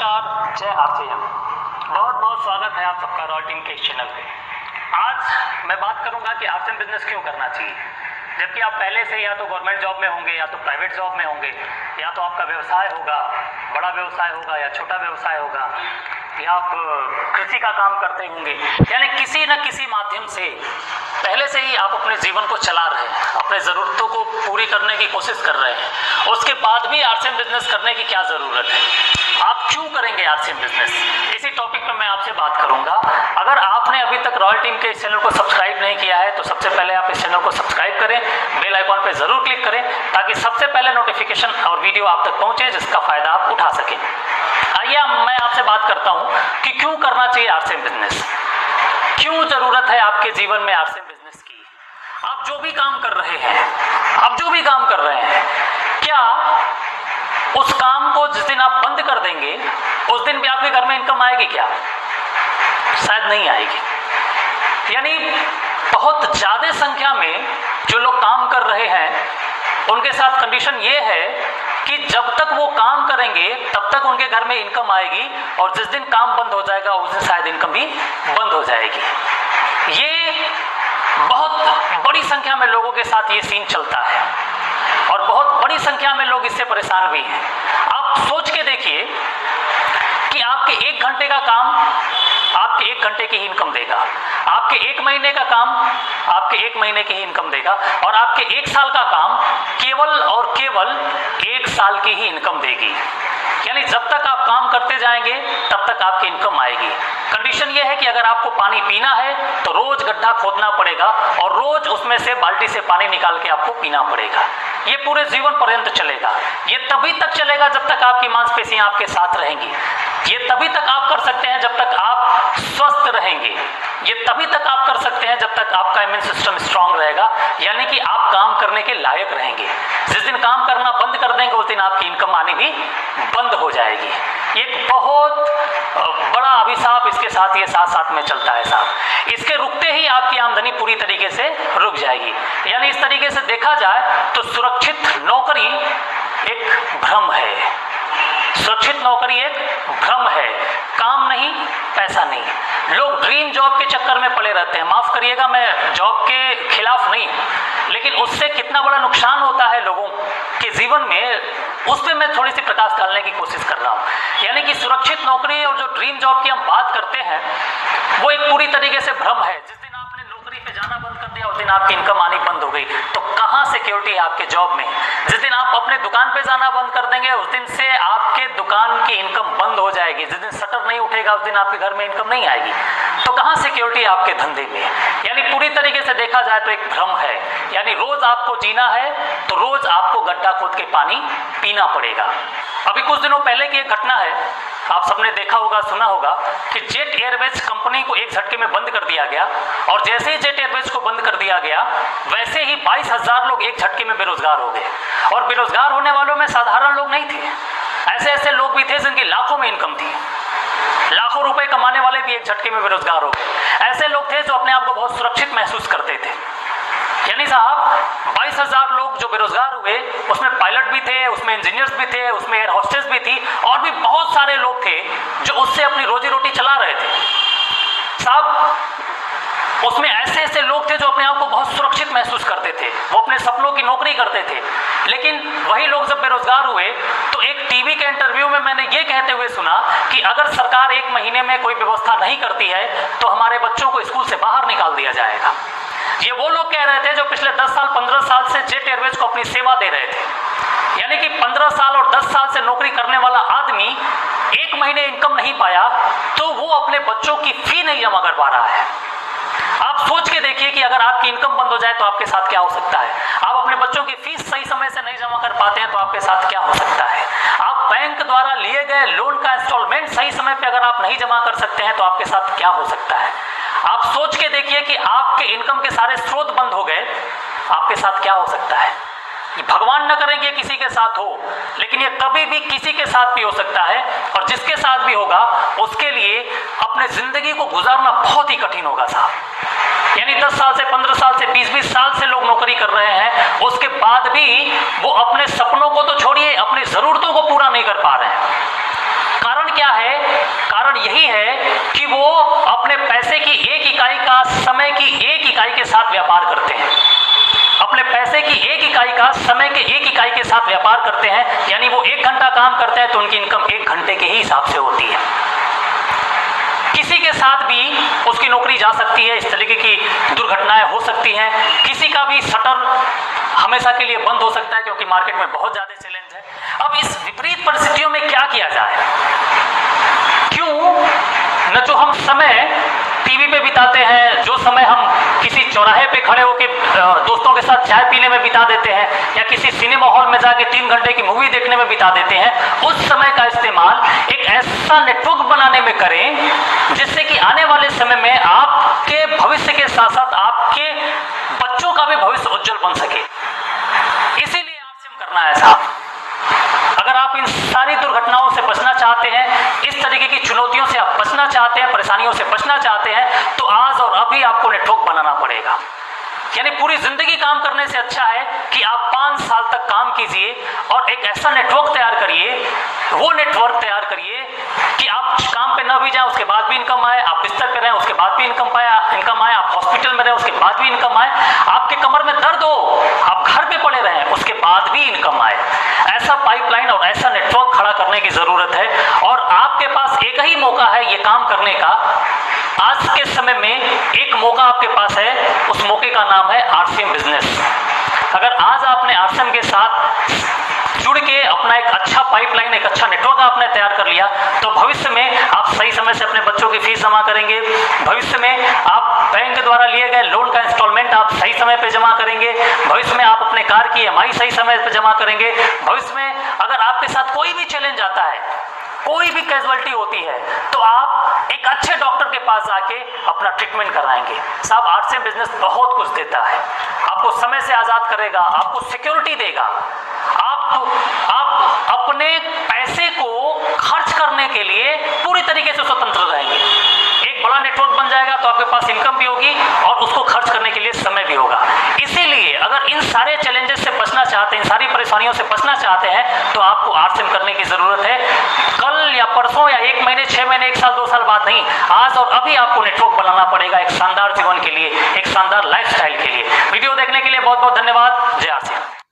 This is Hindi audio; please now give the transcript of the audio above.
नमस्कार, जय आरसीएम। बहुत बहुत स्वागत है आप सबका रॉयल टीम के इस चैनल पे। आज मैं बात करूंगा कि आरसीएम बिजनेस क्यों करना चाहिए, जबकि आप पहले से या तो गवर्नमेंट जॉब में होंगे या तो प्राइवेट जॉब में होंगे, या तो आपका व्यवसाय होगा, बड़ा व्यवसाय होगा या छोटा व्यवसाय होगा, या आप कृषि का काम करते होंगे, यानी किसी न किसी माध्यम से पहले से ही आप अपने जीवन को चला रहे हैं, अपने ज़रूरतों को पूरी करने की कोशिश कर रहे हैं। उसके बाद भी आरसीएम बिजनेस करने की क्या ज़रूरत है, आप क्यों करेंगे आरसीएम बिजनेस, इसी टॉपिक पे मैं आपसे बात करूंगा। अगर आपने अभी तक रॉयल टीम के इस चैनल को सब्सक्राइब नहीं किया है तो सबसे पहले आप इस चैनल को सब्सक्राइब करें, बेल आइकॉन पे ज़रूर क्लिक करें ताकि सबसे पहले नोटिफिकेशन और वीडियो आप तक पहुंचे जिसका फ़ायदा आप उठा सकें। आइए मैं आपसे बात करता हूं कि क्यों करना चाहिए आरसीएम बिजनेस, क्यों ज़रूरत है आपके जीवन में आरसीएम बिजनेस की। आप जो भी काम कर रहे हैं, क्या उस काम को जिस दिन आप बंद कर देंगे उस दिन भी आपके घर में इनकम आएगी क्या? शायद नहीं आएगी। यानी बहुत ज़्यादा संख्या में जो लोग काम कर रहे हैं उनके साथ कंडीशन ये है कि जब तक वो काम करेंगे तब तक उनके घर में इनकम आएगी, और जिस दिन काम बंद हो जाएगा उस दिन शायद इनकम भी बंद हो जाएगी। ये बहुत बड़ी संख्या में लोगों के साथ ये सीन चलता है और बहुत बड़ी संख्या में लोग इससे परेशान भी हैं। आप सोच के देखिए कि आपके 1 घंटे का काम आपके 1 घंटे की ही इनकम देगा, आपके 1 महीने का काम आपके 1 महीने की ही इनकम देगा, और आपके 1 साल का काम केवल और केवल 1 साल की ही इनकम देगी। यानी जब तक आप काम करते जाएंगे तब तक आपकी इनकम आएगी। कंडीशन यह है कि अगर आपको पानी पीना है तो रोज गड्ढा खोदना पड़ेगा और रोज उसमें से बाल्टी से पानी निकाल के आपको पीना पड़ेगा। ये पूरे जीवन पर्यंत चलेगा। ये तभी तक चलेगा जब तक आपकी मांसपेशियां आपके साथ रहेंगी। ये तभी तक आप कर सकते हैं जब तक आप स्वस्थ रहेंगे। ये तभी तक आप कर सकते हैं जब तक आपका इम्यून सिस्टम स्ट्रांग रहेगा, यानी कि आप काम करने के लायक रहेंगे। जिस दिन काम करना बंद कर देंगे उस दिन आपकी इनकम आनी भी बंद हो जाएगी। एक बहुत बड़ा अभिशाप इसके साथ ये साथ में चलता है साहब। इसके रुकते ही आपकी आमदनी पूरी तरीके से रुक जाएगी। यानी इस तरीके से देखा जाए तो सुरक्षित नौकरी एक भ्रम है। सुरक्षित नौकरी एक भ्रम है, काम नहीं, पैसा नहीं। लोग ड्रीम जॉब के चक्कर में पड़े रहते हैं। माफ करिएगा, मैं जॉब के खिलाफ नहीं, लेकिन उससे कितना बड़ा नुकसान होता है लोगों के जीवन में, उस पर मैं थोड़ी सी प्रकाश डालने की कोशिश कर रहा हूँ। यानी कि सुरक्षित नौकरी और जो ड्रीम जॉब की हम बात करते हैं वो एक पूरी तरीके से भ्रम है। जिस दिन आपने नौकरी पे जाना बंद कर दिया उस दिन आपकी इनकम आनी बंद हो गई, तो कहाँ सिक्योरिटी है आपके जॉब में? जिस दिन आप अपने दुकान पे जाना बंद कर देंगे उस दिन से आपके दुकान की इनकम बंद हो जाएगी। जिस दिन शटर नहीं उठेगा उस दिन आपके घर में इनकम नहीं आएगी। तो कहाँ सिक्योरिटी है आपके धंधे में? यानी पूरी तरीके से देखा जाए तो एक भ्रम है। यानी रोज आपको जीना है तो रोज आपको गड्ढा खोद के पानी पीना पड़ेगा। अभी कुछ दिनों पहले की एक घटना है, आप सबने देखा होगा, सुना होगा कि जेट एयरवेज कंपनी को एक झटके में बंद कर दिया गया, और जैसे ही जेट एयरवेज को बंद कर दिया गया वैसे ही 22,000 लोग एक झटके में बेरोजगार हो गए। और बेरोजगार होने वालों में साधारण लोग नहीं थे, ऐसे ऐसे लोग भी थे जिनकी लाखों में इनकम थी। लाखों रुपए कमाने वाले भी एक झटके में बेरोजगार हो गए। ऐसे लोग थे जो अपने आप को बहुत सुरक्षित महसूस करते थे। यानी साहब 22,000 लोग जो बेरोजगार हुए उसमें पायलट भी थे, उसमें इंजीनियर्स भी थे, उसमें एयर होस्टेस भी थी, और भी बहुत सारे लोग थे जो उससे अपनी रोजी रोटी चला रहे थे। साहब उसमें ऐसे ऐसे लोग थे जो अपने आप को बहुत सुरक्षित महसूस करते थे, वो अपने सपनों की नौकरी करते थे। लेकिन वही लोग जब बेरोजगार हुए तो एक टीवी के इंटरव्यू में मैंने ये कहते हुए सुना कि अगर सरकार 1 महीने में कोई व्यवस्था नहीं करती है तो हमारे बच्चों को स्कूल से बाहर निकाल दिया जाएगा। ये वो लोग कह रहे थे जो पिछले 10 साल 15 साल से जेट एयरवेज को अपनी सेवा दे रहे थे। यानी कि 15 साल और 10 साल से नौकरी करने वाला आदमी 1 महीने इनकम नहीं पाया तो वो अपने बच्चों की फी नहीं जमा कर पा रहा है। आप सोच के देखिए कि अगर आपकी इनकम बंद हो जाए तो आपके साथ क्या हो सकता है। आप अपने बच्चों की फीस सही समय से नहीं जमा कर पाते हैं तो आपके साथ क्या हो सकता है। आप बैंक द्वारा लिए गए लोन का इंस्टॉलमेंट सही समय पे अगर आप नहीं जमा कर सकते हैं तो आपके साथ क्या हो सकता है। आप सोच के देखिए कि आपके इनकम के सारे स्रोत बंद हो गए, आपके साथ क्या हो सकता है। भगवान न करेंगे किसी के साथ हो, लेकिन ये कभी भी किसी के साथ भी हो सकता है, और जिसके साथ भी होगा उसके लिए अपने जिंदगी को गुजारना बहुत ही कठिन होगा साहब। यानी 10 साल से 15 साल से 20-20 साल से लोग नौकरी कर रहे हैं, उसके बाद भी वो अपने सपनों को तो छोड़िए अपनी जरूरतों को पूरा नहीं कर पा रहे हैं। कारण क्या है यही है कि वो अपने पैसे की एक इकाई का समय की एक इकाई के साथ व्यापार करते हैं। अपने पैसे की एक इकाई का समय के एक इकाई के साथ व्यापार करते हैं, यानी वो 1 घंटा काम करते हैं तो उनकी इनकम 1 घंटे के ही हिसाब से होती है। किसी के साथ भी उसकी नौकरी जा सकती है, इस तरीके की दुर्घटनाएं हो सकती हैं। किसी का भी शटर हमेशा के लिए बंद हो सकता है, क्योंकि मार्केट में बहुत ज्यादा चैलेंज है। अब इस विपरीत परिस्थितियों में क्या किया जाए? क्यों न जो हम समय टीवी पे बिताते हैं, जो समय हम किसी चौराहे पे खड़े होकर दोस्तों के साथ चाय पीने में बिता देते हैं, या किसी सिनेमा हॉल में जाके 3 घंटे की मूवी देखने में बिता देते हैं, उस समय का इस्तेमाल एक ऐसा नेटवर्क बनाने में करें जिससे कि आने वाले समय में आपके भविष्य के साथ साथ आपके बच्चों का भी भविष्य उज्जवल बन सके। इसीलिए आपसे करना है साहब। अगर आप इन सारी दुर्घटनाओं से बचना चाहते हैं, इस तरीके की चुनौतियों से आप बचना चाहते हैं, परेशानियों से बचना चाहते हैं, तो आज और अभी आपको नेटवर्क बनाना पड़ेगा। यानी पूरी जिंदगी काम करने से अच्छा है कि आप 5 साल तक काम कीजिए और एक ऐसा नेटवर्क तैयार करिए, वो नेटवर्क तैयार करिए कि आप काम पे ना भी जाए उसके बाद भी इनकम आए, आप बिस्तर पे रहें उसके बाद भी इनकम आए, आप हॉस्पिटल में रहें उसके बाद भी इनकम आए, आपके कमर में दर्द हो आप घर पे पड़े रहें उसके बाद भी इनकम आए। ऐसा पाइपलाइन और ऐसा नेटवर्क खड़ा करने की जरूरत है, और आपके पास एक ही मौका है ये काम करने का। आज के समय में एक मौका आपके पास है, उस मौके का नाम है आरसीएम बिजनेस। अगर आज आपने आरसीएम के साथ जुड़ के अपना एक अच्छा पाइपलाइन, एक अच्छा नेटवर्क आपने तैयार कर लिया, तो भविष्य में आप सही समय से अपने बच्चों की फीस जमा करेंगे, भविष्य में आप बैंक द्वारा लिए गए लोन का इंस्टॉलमेंट आप सही समय पे जमा करेंगे, भविष्य में आप अपने कार की EMI सही समय पे जमा करेंगे, भविष्य में अगर आपके साथ कोई भी चैलेंज आता है, कोई भी कैजुअलिटी होती है, तो आप एक अच्छे डॉक्टर के पास जाके अपना ट्रीटमेंट कराएंगे। साहब आरसीएम बिजनेस बहुत कुछ देता है, आपको समय से आजाद करेगा, आपको सिक्योरिटी देगा, आप अपने पैसे को खर्च करने के लिए पूरी तरीके से स्वतंत्र रहेंगे। एक बड़ा नेटवर्क बन जाएगा तो आपके पास इनकम भी होगी और उसको खर्च करने के लिए समय भी होगा। इसीलिए अगर इन सारे चैलेंजेस से बचना चाहते हैं, इन सारी परेशानियों से बचना चाहते हैं, तो आपको आरसीएम करने की जरूरत है। कल या परसों या 1 महीने, 6 महीने, 1 साल, 2 साल बाद नहीं, आज और अभी आपको नेटवर्क बनाना पड़ेगा एक शानदार जीवन के लिए, एक शानदार लाइफस्टाइल के लिए। वीडियो देखने के लिए बहुत बहुत धन्यवाद। जय आरसीएम।